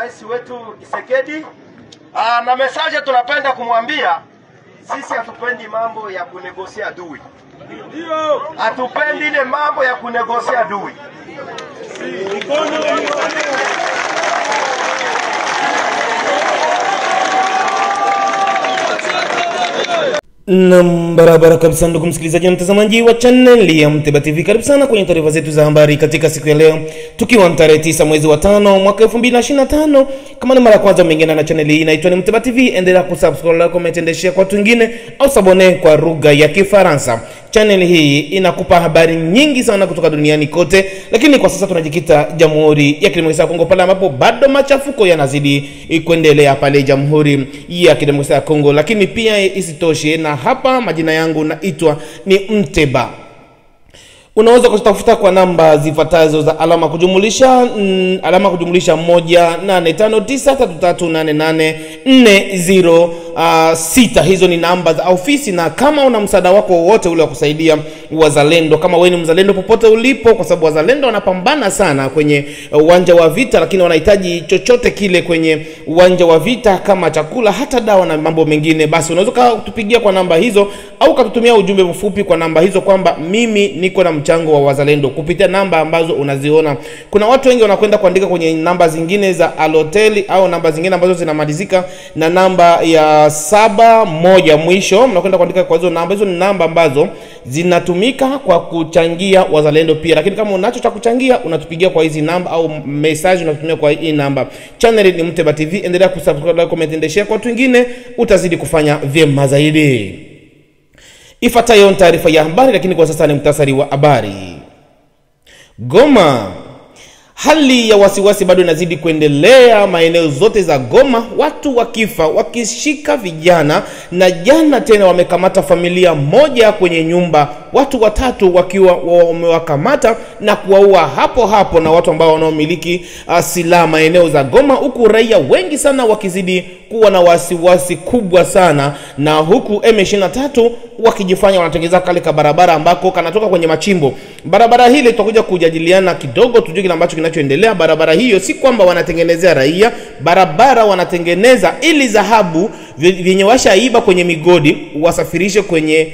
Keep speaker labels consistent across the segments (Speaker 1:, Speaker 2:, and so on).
Speaker 1: rais wetu Tshisekedi. Na message tunapenda kumwambia, sisi hatupendi mambo ya kunegosia adui. Hatupendi ile mambo ya kunegosia adui.
Speaker 2: Barabara kabisa ndugu msikilizaji na mtazamaji wa channel ya Mteba TV, karibu sana kwenye taarifa zetu za habari katika siku ya leo, tukiwa tarehe 9 mwezi wa 5 mwaka 2025. Kama ni mara kwanza umeingia na channel hii, inaitwa ni Mteba TV, endelea kusubscribe, comment and share kwa watu wengine, au sabone kwa lugha ya Kifaransa. Channel hii inakupa habari nyingi sana kutoka duniani kote, lakini kwa sasa tunajikita Jamhuri ya Kidemokrasia ya Kongo, pale ambapo bado machafuko yanazidi kuendelea pale Jamhuri ya Kidemokrasia ya Kongo. Lakini pia isitoshe, na hapa majina yangu naitwa ni Mteba. Unaweza kutafuta kwa namba zifuatazo za alama kujumulisha 18593388406. Hizo ni namba za ofisi, na kama una msaada wako wote ule wa kusaidia wazalendo, kama wewe ni mzalendo popote ulipo, kwa sababu wazalendo wanapambana sana kwenye uwanja wa vita, lakini wanahitaji chochote kile kwenye uwanja wa vita kama chakula, hata dawa na mambo mengine, basi unaweza kutupigia kwa namba hizo, au kututumia ujumbe mfupi kwa namba hizo kwamba mimi niko na mchango wa wazalendo, kupitia namba ambazo unaziona. Kuna watu wengi wanakwenda kuandika kwenye namba zingine za Aloteli au namba zingine ambazo zinamalizika na namba ya 71 mwisho, mnakwenda kuandika kwa hizo namba. Hizo ni namba ambazo zinatumika kwa kuchangia wazalendo pia, lakini kama unacho cha kuchangia unatupigia kwa hizi namba, au message unatumia kwa hii namba. Channel ni Mteba TV, endelea kusubscribe, comment and share kwa watu wengine, utazidi kufanya vyema zaidi. Ifuatayo ni taarifa ya habari, lakini kwa sasa ni mtasari wa habari. Goma. Hali ya wasiwasi bado inazidi kuendelea maeneo zote za Goma, watu wakifa, wakishika vijana, na jana tena wamekamata familia moja kwenye nyumba, watu watatu wakiwa wamewakamata na kuwaua hapo hapo na watu ambao wanaomiliki silaha maeneo za Goma, huku raia wengi sana wakizidi kuwa na wasiwasi kubwa sana, na huku M23 wakijifanya wanatengeza kale ka barabara ambako kanatoka kwenye machimbo. Barabara hili tutakuja kujadiliana kidogo, tujue kile ambacho kinachoendelea. Barabara hiyo si kwamba wanatengenezea raia, barabara wanatengeneza ili dhahabu vyenye washaiba kwenye migodi wasafirishe kwenye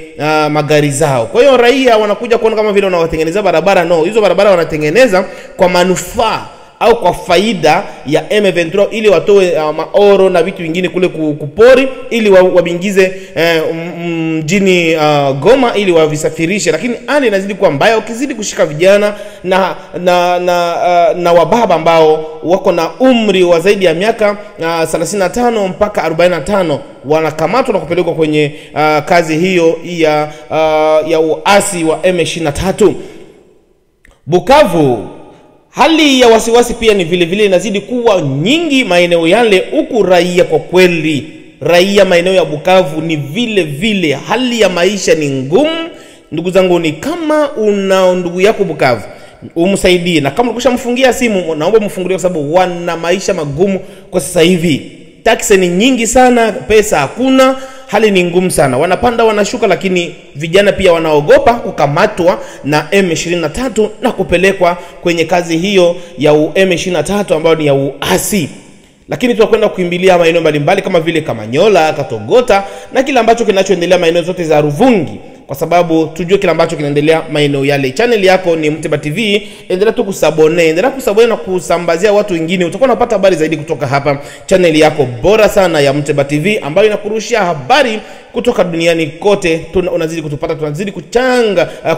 Speaker 2: magari zao. Kwa hiyo raia wanakuja kuona kama vile wanawatengenezea barabara. No, hizo barabara wanatengeneza kwa manufaa au kwa faida ya M23, ili watoe maoro na vitu vingine kule kupori, ili wabingize mjini Goma ili wavisafirishe. Lakini hali inazidi kuwa mbaya, ukizidi kushika vijana na wababa ambao wako na umri wa zaidi ya miaka 35 mpaka 45 wanakamatwa na kupelekwa kwenye kazi hiyo ya uasi wa M23. Bukavu. Hali ya wasiwasi pia ni vile vile inazidi kuwa nyingi maeneo yale, huku raia, kwa kweli raia maeneo ya Bukavu ni vile vile hali ya maisha ni ngumu. Ndugu zangu, ni kama una ndugu yako Bukavu, umsaidie, na kama ukishamfungia simu naomba mfungulie, kwa sababu wana maisha magumu kwa sasa hivi. Taksi ni nyingi sana, pesa hakuna, hali ni ngumu sana, wanapanda wanashuka, lakini vijana pia wanaogopa kukamatwa na M23 na kupelekwa kwenye kazi hiyo ya M23 ambayo ni ya uasi. Lakini tunakwenda kukimbilia maeneo mbalimbali kama vile Kamanyola, Katogota na kila ambacho kinachoendelea maeneo zote za Ruvungi, kwa sababu tujue kila ambacho kinaendelea maeneo yale. Channel yako ni Mteba TV, endelea tu kusabone, endelea kusabone na kusambazia watu wengine, utakuwa unapata habari zaidi kutoka hapa channel yako bora sana ya Mteba TV, ambayo inakurushia habari kutoka duniani kote. Unazidi kutupata, tunazidi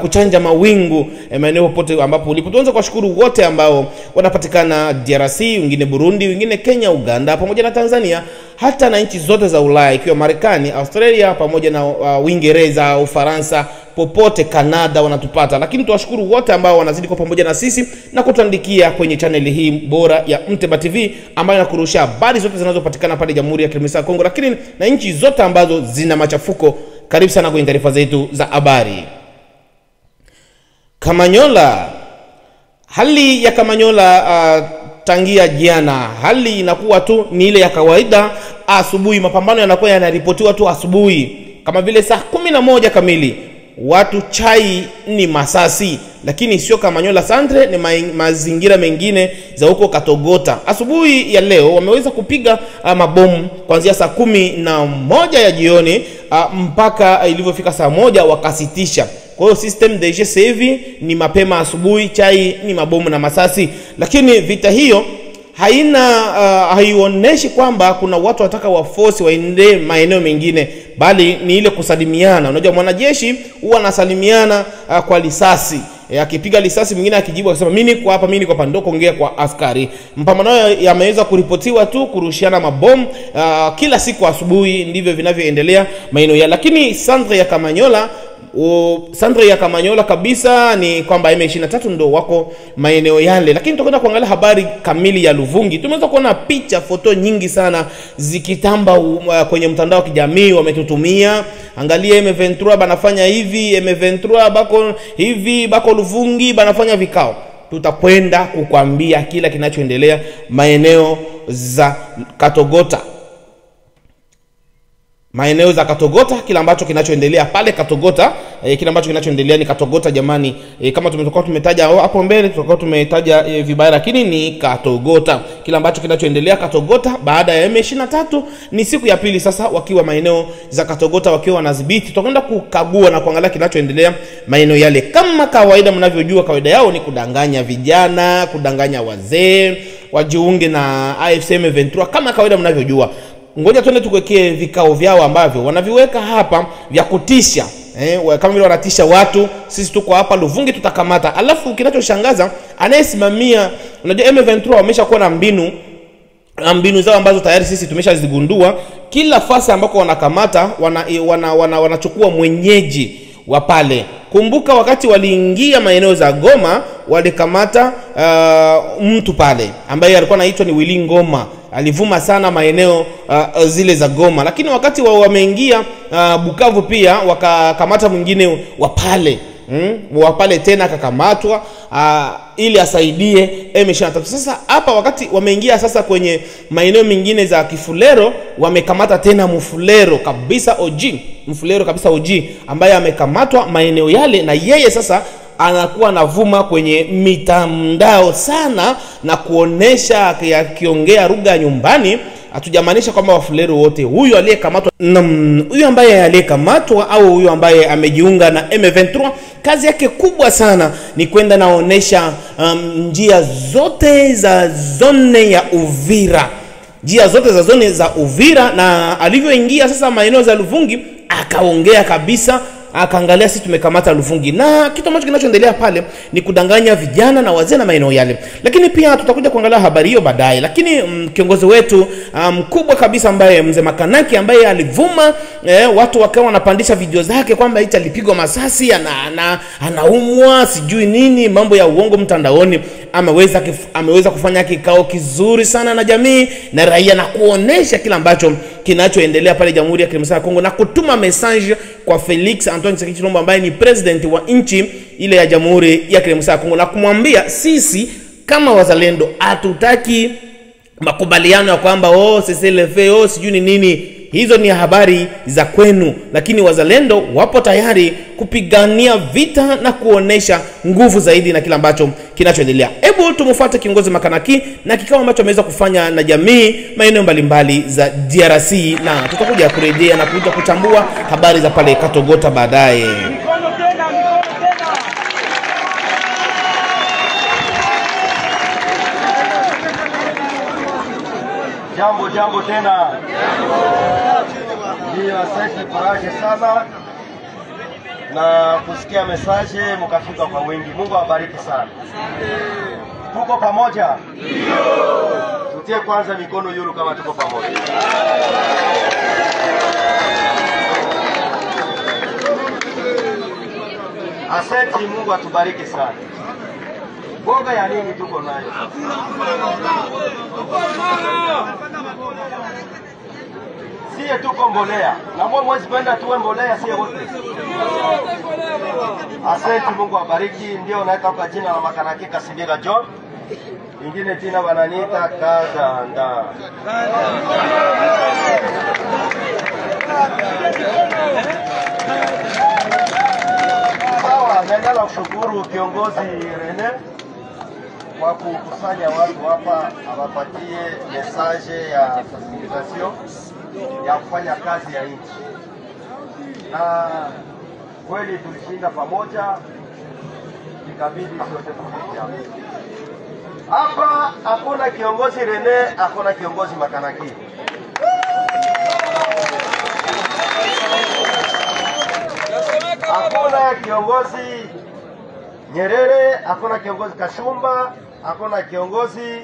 Speaker 2: kuchanja mawingu maeneo popote ambapo ulipo. Tuanze kuwashukuru wote ambao wanapatikana DRC, wengine Burundi, wengine Kenya, Uganda pamoja na Tanzania, hata na nchi zote za Ulaya ikiwa Marekani, Australia pamoja na Uingereza, Ufaransa, popote Canada wanatupata. Lakini tuwashukuru wote ambao wanazidi kwa pamoja na sisi na kutuandikia kwenye channel hii bora ya Mteba TV, ambayo inakurusha habari zote zinazopatikana pale Jamhuri ya Kidemokrasia ya Kongo, lakini na nchi zote ambazo zina machafuko. Karibu sana kwenye taarifa zetu za habari. Kamanyola. Hali ya Kamanyola tangia jana, hali inakuwa tu ni ile ya kawaida. Asubuhi mapambano yanakuwa yanaripotiwa tu asubuhi, kama vile saa 11 kamili watu chai ni Masasi, lakini sio Kamanyola Centre, ni mazingira mengine za huko Katogota. Asubuhi ya leo wameweza kupiga mabomu kuanzia saa 11 ya jioni mpaka ilivyofika saa 1 wakasitisha. Kwa hiyo system DG hivi ni mapema asubuhi, chai ni mabomu na Masasi. Lakini vita hiyo haionyeshi kwamba kuna watu wataka waforce waende maeneo mengine, bali ni ile kusalimiana. Unajua mwanajeshi huwa anasalimiana kwa risasi. Akipiga risasi mwingine akijibu akisema mimi niko hapa, mimi niko hapa, ndio kuongea kwa askari. Mpambano yameweza kuripotiwa tu kurushiana mabomu kila siku asubuhi, ndivyo vinavyoendelea maeneo ya. Lakini centre ya Kamanyola kabisa ni kwamba M23 ndio wako maeneo yale. Lakini tutakwenda kuangalia habari kamili ya Luvungi. Tumeweza kuona picha, foto nyingi sana zikitamba kwenye mtandao wa kijamii wametutumia. Angalia M23 banafanya hivi, M23 bako hivi, bako Luvungi banafanya vikao. Tutakwenda kukwambia kila kinachoendelea maeneo za Katogota. Maeneo za Katogota, kila ambacho kinachoendelea pale Katogota, kila ambacho kinachoendelea ni Katogota jamani. Kama tumetaja hapo mbele, tutakuwa tumetaja vibaya, lakini ni Katogota. Kila ambacho kinachoendelea Katogota baada ya M23 ni siku ya pili sasa wakiwa maeneo za Katogota, wakiwa wanadhibiti. Tutakwenda kukagua na kuangalia kinachoendelea maeneo yale. Kama kawaida mnavyojua, kawaida yao ni kudanganya vijana, kudanganya wazee wajiunge na AFC M23 kama kawaida mnavyojua. Ngoja tuende tukwekee vikao vyao ambavyo wanaviweka hapa vya kutisha. Kama vile wanatisha watu, sisi tuko hapa Luvungi tutakamata. Alafu kinachoshangaza, anayesimamia, unajua M23 wameshakuwa na mbinu zao ambazo tayari sisi tumeshazigundua. Kila fasi ambako wanakamata wanachukua mwenyeji wa pale. Kumbuka wakati waliingia maeneo za Goma, walikamata mtu pale ambaye alikuwa anaitwa ni Willy Ngoma. Alivuma sana maeneo zile za Goma. Lakini wakati wameingia Bukavu pia wakakamata mwingine wa pale. Wa pale tena akakamatwa ili asaidie M23. Sasa hapa wakati wameingia sasa kwenye maeneo mengine za Kifulero, wamekamata tena Mfulero kabisa OG ambaye amekamatwa maeneo yale, na yeye sasa anakuwa anavuma kwenye mitandao sana na kuonesha akiongea lugha nyumbani. Hatujamaanisha kwamba Wafulero wote. Huyu aliyekamatwa, huyu ambaye aliyekamatwa au huyu ambaye amejiunga na M23, kazi yake kubwa sana ni kwenda naonesha njia zote za zone ya Uvira. Na alivyoingia sasa maeneo za Luvungi akaongea kabisa, akaangalia sisi tumekamata Luvungi. Na kitu ambacho kinachoendelea pale ni kudanganya vijana na wazee na maeneo yale. Lakini pia tutakuja kuangalia habari hiyo baadaye. Lakini kiongozi wetu mkubwa kabisa ambaye Mzee Makanaki, ambaye alivuma watu wakawa wanapandisha video zake kwamba eti alipigwa masasi, anaumwa sijui nini, mambo ya uongo mtandaoni, ameweza kufanya kikao kizuri sana na jamii na raia na kuonesha kila ambacho kinachoendelea pale Jamhuri ya Kidemokrasia ya Kongo, na kutuma message kwa Felix Antoine Tshisekedi Tshilombo ambaye ni president wa nchi ile ya Jamhuri ya Kidemokrasia ya Kongo, na kumwambia sisi kama wazalendo hatutaki makubaliano ya kwamba CCLF sijui nini. Hizo ni habari za kwenu, lakini wazalendo wapo tayari kupigania vita na kuonesha nguvu zaidi na kila ambacho kinachoendelea. Hebu tumfuate kiongozi Makanaki na kikao ambacho ameweza kufanya na jamii maeneo mbalimbali za DRC, na tutakuja kurejea na kuja kuchambua habari za pale Katogota baadaye.
Speaker 1: Jambo tena. Ndio, asante kuraje sana na kusikia message mkafika kwa wingi. Mungu awabariki sana. Tuko pamoja? Ndio. Tutie kwanza mikono yulu kama tuko pamoja. Asante, Mungu atubariki sana. Boga ya nini tuko nayo? Siye tuko mbolea. Na mwezi penda tuwe mbolea siye wote. Asante, Mungu awabariki. Ndio naita kwa jina la Makanaki Kasibira John. Ingine jina wananiita Kazanda. Tunapenda kushukuru kiongozi Rene kwa kukusanya watu hapa awapatie message ya sensibilisation ya kufanya kazi ya nchi. Na kweli tulishinda pamoja, ikabidi sote tufike hapa. Hakuna kiongozi Rene, hakuna kiongozi Makanaki. Hakuna kiongozi Nyerere, hakuna kiongozi Kashumba, hakuna kiongozi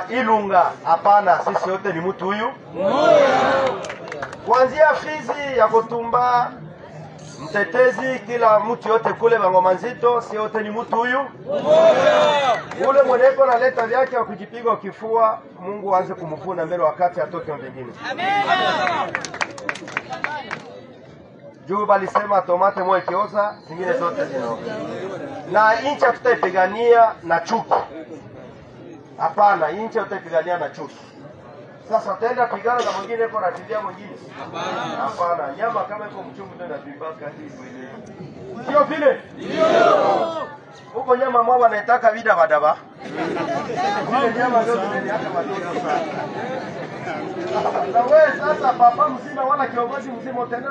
Speaker 1: Ilunga. Hapana, sisi wote ni mtu huyu. Kuanzia Fizi ya Kutumba, Mtetezi, kila mtu yote kule Ngoma Nzito, si wote ni mtu huyu. Ule mweneko na leta vyake wa kujipiga kifua, Mungu aanze kumvuna mbele wakati atoke mbinguni. Juu balisema tomate moja kioza, zingine zote zinaoza. Na inchi tutaipigania na chuki. Hapana, inchi tutaipigania na chuki. Sasa tenda pigana na mwingine yuko na tibia mwingine? Hapana, nyama kama iko mchungu ndio inapibaka hivi ile. Sio vile? Ndio. Huko nyama mwa wanaitaka vida badaba. Ile nyama ndio tunaliaka madogo sana. Na wewe sasa baba mzima wala kiongozi mzima utaenda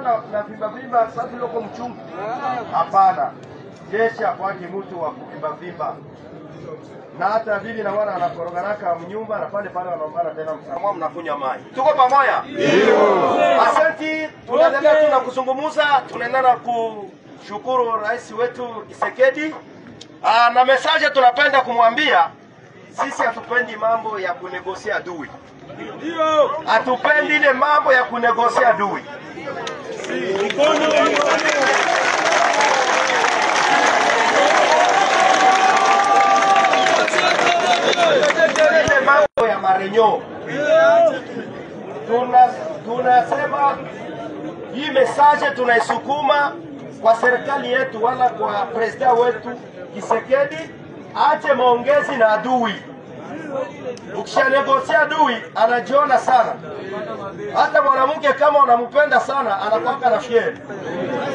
Speaker 1: na vimba sasa vile uko mchungu? Hapana. Jesha kwake mtu wa kuvimba. Na hata bibi na wana anakoroganaka mnyumba na pale wanaombana tena msamaha, mnakunywa maji. Tuko pamoja? Ndio. Asante, tunaendelea tunakuzungumza, tunaendelea kushukuru rais wetu Kisekedi. Na message tunapenda kumwambia, sisi hatupendi mambo ya kunegosia adui. Ndio. Hatupendi ile mambo ya kunegosia adui. Ile mambo ya marenyo. Tunasema hii message tunaisukuma kwa serikali yetu wala kwa president wetu Kisekedi, ache maongezi na adui. Ukishanegosia adui anajiona sana. Hata mwanamke kama unampenda sana anakuwa na fieri.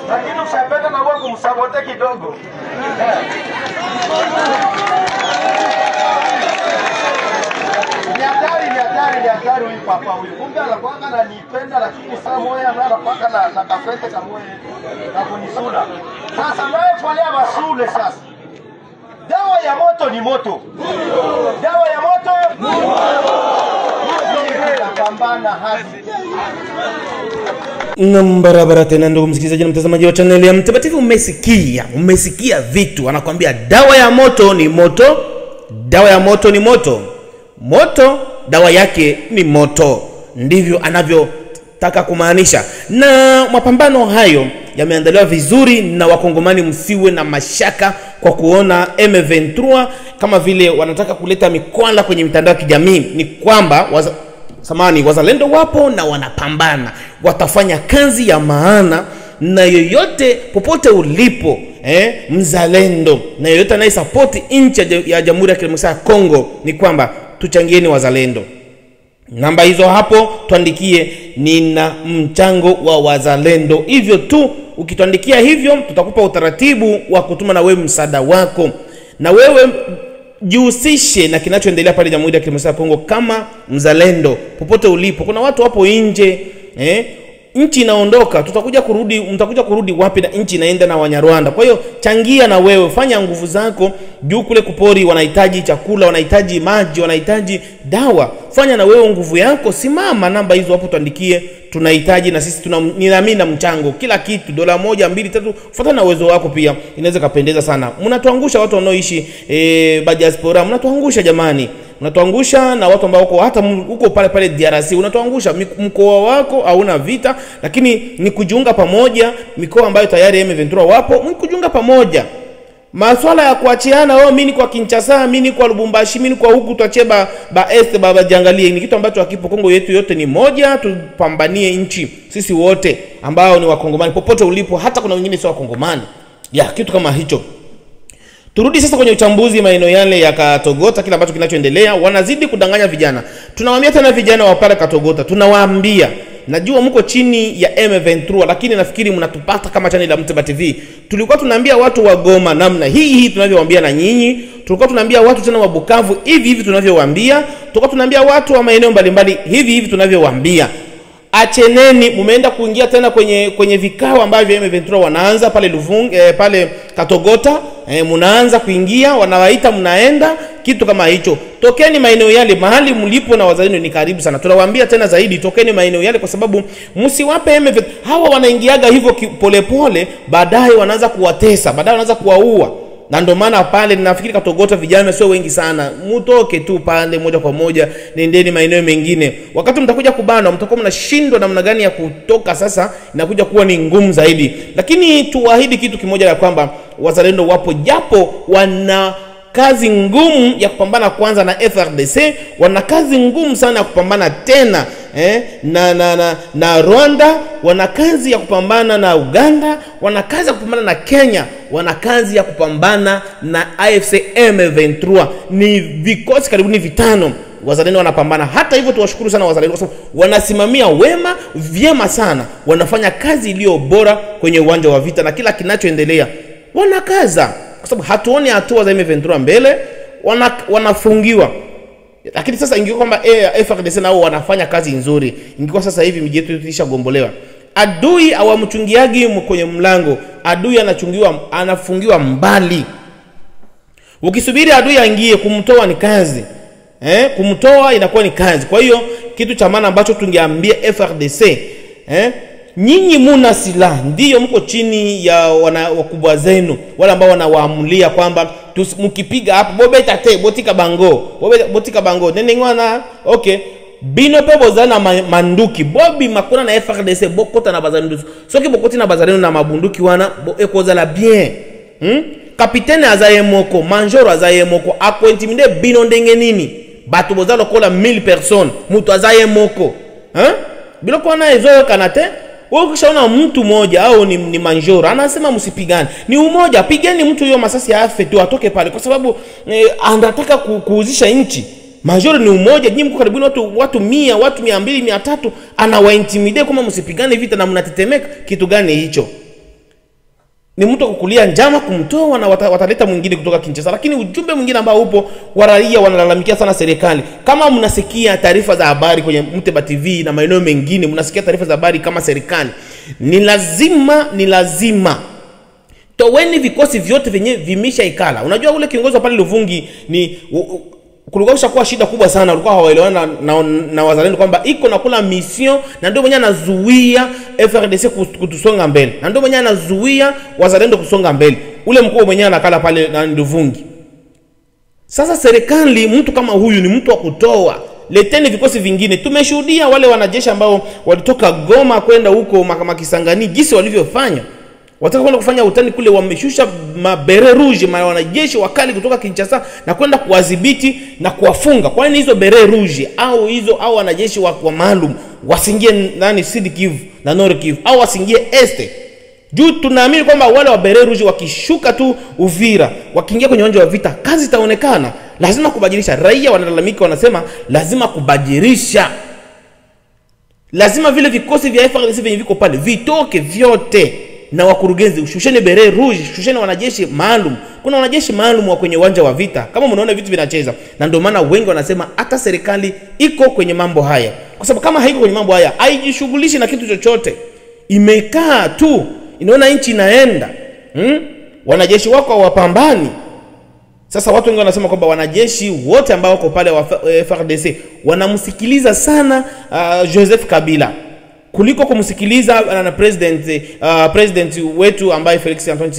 Speaker 1: Lakini ukishapenda na wewe kumsabote kidogo. Ni hatari huyu papa huyu. Kumbe anakuwa ananipenda lakini saa moja anapaka na kafete kama na kunisula. Sasa naye falea basule sasa. Dawa ya moto ni moto. Dawa ya moto ni moto. Pambana hadi.
Speaker 2: Barabara tena ndugu msikilizaji na mtazamaji wa channel ya Mtabatifu, umesikia vitu. Anakuambia dawa ya moto ni moto. Dawa ya moto ni moto. Moto dawa yake ni moto. Ndivyo anavyotaka kumaanisha. Na mapambano hayo yameandaliwa vizuri na wakongomani, msiwe na mashaka kwa kuona M23 kama vile wanataka kuleta mikwala kwenye mitandao ya kijamii. Ni kwamba wazalendo wapo na wanapambana, watafanya kazi ya maana. Na yoyote popote ulipo mzalendo na yoyote anayesupport nchi ya Jamhuri ya Kidemokrasia ya Kongo, ni kwamba tuchangieni wazalendo. Namba hizo hapo tuandikie, nina mchango wa wazalendo. Hivyo tu ukituandikia hivyo, tutakupa utaratibu wa kutuma na wewe msaada wako. Na wewe jihusishe na kinachoendelea pale Jamhuri ya Kidemokrasia ya Kongo kama mzalendo popote ulipo. Kuna watu hapo nje nchi inaondoka, mtakuja kurudi wapi na nchi inaenda na Wanyarwanda? Kwa hiyo changia na wewe, fanya nguvu zako. Juu kule kupori wanahitaji chakula, wanahitaji maji, wanahitaji dawa. Fanya na wewe nguvu yako, simama. Namba hizo hapo tuandikie, tunahitaji na sisi ninaamini na mchango kila kitu, $1, $2, $3, fuatana na uwezo wako pia, inaweza kapendeza sana. Mnatuangusha watu wanaoishi diaspora, mnatuangusha jamani. Unatuangusha na watu ambao wako hata huko pale DRC, unatuangusha. Mkoa wako hauna vita, lakini ni kujiunga pamoja. Mikoa ambayo tayari M23 wapo, mkujiunga pamoja. Masuala ya kuachiana, mimi ni kwa Kinshasa, mimi ni kwa Lubumbashi, mimi ni kwa huku tuachie est jiangalie, ni kitu ambacho hakipo. Kongo yetu yote ni moja, tupambanie nchi sisi wote ambao ni wakongomani popote ulipo, hata kuna wengine sio wakongomani. Kitu kama hicho. Turudi sasa kwenye uchambuzi maeneo yale ya Katogota, kila ambacho kinachoendelea. Wanazidi kudanganya vijana. Tunawaambia tena vijana wa pale Katogota, tunawaambia najua mko chini ya M23, lakini nafikiri mnatupata kama channel ya Muteba TV. Tulikuwa tunaambia watu wa Goma namna hii tunavyowaambia na nyinyi. Tulikuwa tunaambia watu tena wa Bukavu hivi tunavyowaambia. Tulikuwa tunaambia watu wa maeneo mbalimbali hivi tunavyowaambia. Acheneni, mumeenda kuingia tena kwenye vikao ambavyo M23 wanaanza pale Luvungi, pale Katogota, mnaanza kuingia, wanawaita mnaenda, kitu kama hicho. Tokeni maeneo yale, mahali mlipo na wazalendo ni karibu sana. Tunawaambia tena zaidi, tokeni maeneo yale, kwa sababu msiwape M23. Hawa wanaingiaga hivyo polepole, baadaye wanaanza kuwatesa, baadaye wanaanza kuwaua. Na ndio maana pale ninafikiri Katogota vijana sio wengi sana. Mutoke tu pande moja kwa moja, nendeni maeneo mengine. Wakati mtakuja kubanwa, mtakuwa mnashindwa namna gani ya kutoka, sasa inakuja kuwa ni ngumu zaidi. Lakini tuahidi kitu kimoja, ya kwamba wazalendo wapo, japo wana kazi ngumu ya kupambana kwanza na FRDC, wana kazi ngumu sana ya kupambana tena na Rwanda, wana kazi ya kupambana na Uganda, wana kazi ya kupambana na Kenya, wana kazi ya kupambana na AFC M23. Ni vikosi karibuni vitano wazalendo wanapambana. Hata hivyo tuwashukuru sana wazalendo, kwa sababu wanasimamia vyema sana, wanafanya kazi iliyo bora kwenye uwanja wa vita, na kila kinachoendelea wanakaza, kwa sababu hatuoni hatua za M23 mbele, wanafungiwa. Lakini sasa ingekuwa kwamba FARDC nao wanafanya kazi nzuri, ingekuwa sasa hivi miji yetu ilishagombolewa. Adui hawamchungiagi kwenye mlango, adui anafungiwa mbali. Ukisubiri adui aingie, kumtoa ni kazi. Kumtoa inakuwa ni kazi. Kwa hiyo kitu cha maana ambacho tungeambia FARDC, nyinyi muna silaha, ndio mko chini ya wakubwa zenu, wale ambao wanawaamulia kwamba mkipiga hapo bobeta te botika bango nenengwana okay bino pe bozana manduki bobi makona na FARDC bokota na bazalendo, soki bokoti na bazalendo na mabunduki wana ekozala bien. Kapitene azaye moko, manjoro azaye moko, ako intimide bino ndenge nini, batu bozalo kola 1000 personnes, mutu azaye moko biloko wana ezo kanate. Ukishaona mtu moja au ni manjoro anasema msipigane, ni umoja, pigeni mtu huyo masasi ya afe tu atoke pale, kwa sababu anataka kuuzisha nchi. Manjoro ni umoja, nyinyi mko karibuni watu 100, watu 200, 300, anawaintimidate kama msipigane vita na mnatetemeka. Kitu gani hicho? Ni mtu kukulia njama kumtoa na wataleta mwingine kutoka Kinshasa. Lakini ujumbe mwingine ambao upo, waraia wanalalamikia sana serikali. Kama mnasikia taarifa za habari kwenye Muteba TV na maeneo mengine, mnasikia taarifa za habari kama serikali, ni lazima toweni vikosi vyote venye vimisha ikala. Unajua ule kiongozi pale Luvungi kulikuwa ushakuwa shida kubwa sana, walikuwa hawaelewana na wazalendo kwamba iko na kula mission, na ndio mwenye anazuia FARDC kutusonga mbele, na ndio mwenye anazuia wazalendo kusonga mbele. Ule mkuu mwenye anakala pale na Luvungi. Sasa serikali, mtu kama huyu ni mtu wa kutoa, leteni vikosi vingine. Tumeshuhudia wale wanajeshi ambao walitoka Goma kwenda huko Makisangani, jinsi walivyofanya. Wataka kwenda kufanya utani kule, wameshusha mabere rouge, wanajeshi wakali kutoka Kinshasa na kwenda kuwadhibiti na kuwafunga. Kwa nini hizo bere rouge au wanajeshi wa maalum wasingie Sud Kivu na Nord Kivu, au wasingie Este? Juu tunaamini kwamba wale wa bere rouge wakishuka tu Uvira, wakiingia kwenye uwanja wa vita, kazi itaonekana. Lazima kubadilisha. Raia wanalalamika, wanasema lazima kubadilisha. Lazima vile vikosi vya FARDC venye viko pale vitoke vyote, na wakurugenzi ushusheni bere rouge, shusheni wanajeshi maalum. Kuna wanajeshi maalum wa kwenye uwanja wa vita, kama mnaona vitu vinacheza. Na ndio maana wengi wanasema hata serikali iko kwenye mambo haya, kwa sababu kama haiko kwenye mambo haya, haijishughulishi na kitu chochote, imekaa tu inaona nchi inaenda. Wanajeshi wako wapambani. Sasa watu wengi wanasema kwamba wanajeshi wote ambao wako pale wa FARDC wanamsikiliza sana Joseph Kabila kuliko kumsikiliza na president wetu ambaye Felix Antoine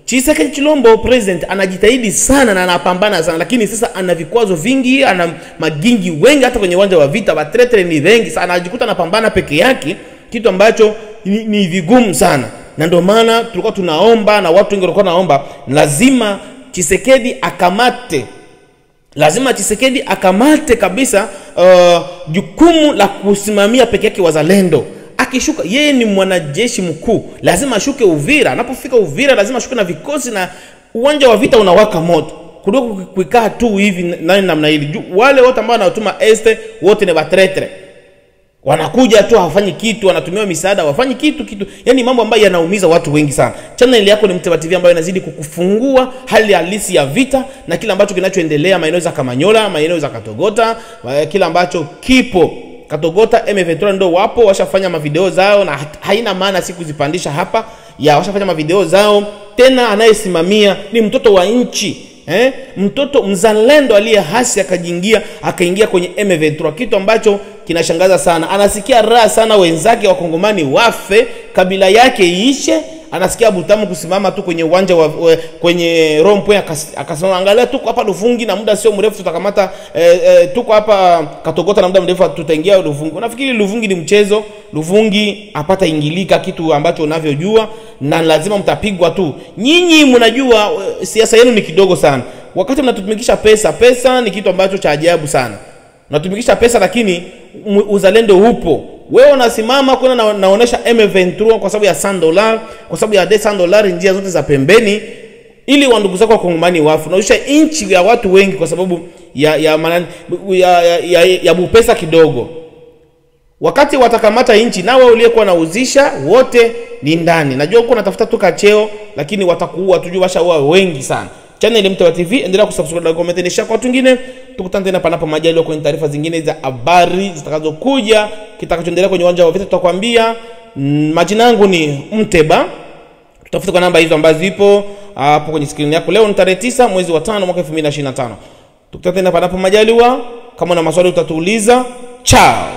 Speaker 2: Tshisekedi Chilombo. President anajitahidi sana na anapambana sana, lakini sasa ana vikwazo vingi, ana magingi wengi, hata kwenye uwanja wa vita batretre ni wengi sana, anajikuta anapambana peke yake, kitu ambacho ni vigumu sana. Na ndio maana tulikuwa tunaomba, na watu wengi walikuwa naomba, lazima Tshisekedi akamate kabisa jukumu la kusimamia peke yake wazalendo. Akishuka, yeye ni mwanajeshi mkuu, lazima ashuke Uvira. Anapofika Uvira lazima ashuke na vikosi, na uwanja wa vita unawaka moto. Kuliko kuikaa tu hivi namna hili. Wale wote ambao wanatuma Este wote ni batretre. Wanakuja tu hawafanyi kitu, wanatumia misaada hawafanyi kitu. Yaani mambo ambayo yanaumiza watu wengi sana. Channel yako ni Mteba TV ambayo inazidi kukufungua hali halisi ya vita na kila ambacho kinachoendelea maeneo za Kamanyola, maeneo za Katogota, kila ambacho kipo Katogota. M23 ndio wapo, washafanya mavideo zao na haina maana siku zipandisha hapa. Washafanya mavideo zao. Tena anayesimamia ni mtoto wa nchi. Mtoto mzalendo aliye hasi akaingia kwenye M23, kitu ambacho kinashangaza sana. Anasikia raha sana wenzake wa Kongomani wafe, kabila yake iishe. Anasikia butamu kusimama tu kwenye uwanja kwenye rompo akasema angalia tuko hapa Luvungi na muda sio mrefu tutakamata tuko hapa Katogota na muda mrefu tutaingia Luvungi. Unafikiri Luvungi ni mchezo? Luvungi apata ingilika kitu ambacho unavyojua na lazima mtapigwa tu. Nyinyi mnajua siasa yenu ni kidogo sana. Wakati mnatumikisha pesa ni kitu ambacho cha ajabu sana. Mnatumikisha pesa lakini uzalendo upo. Wewe unasimama kuna naonesha M23 kwa sababu ya $100, kwa sababu ya $100 njia zote za pembeni ili wandugu zako wa Kongomani wafu. Unaisha inchi ya watu wengi kwa sababu ya pesa kidogo. Wakati watakamata inchi na wewe uliyekuwa nauzisha wote ni ndani. Najua uko unatafuta tu kacheo lakini watakuua tujue washaua wengi sana. Channel Mteba TV endelea kusubscribe na comment nisha kwa watu wengine. Tukutane tena panapo majaliwa kwenye taarifa zingine za habari zitakazokuja. Kitakachoendelea kwenye uwanja wa vita tutakwambia. Majina yangu ni Mteba. Tutafuta kwa namba hizo ambazo zipo hapo kwenye screen yako. Leo ni tarehe 9 mwezi wa 5 mwaka 2025. Tukutane tena panapo majaliwa. Kama una maswali utatuuliza. Ciao.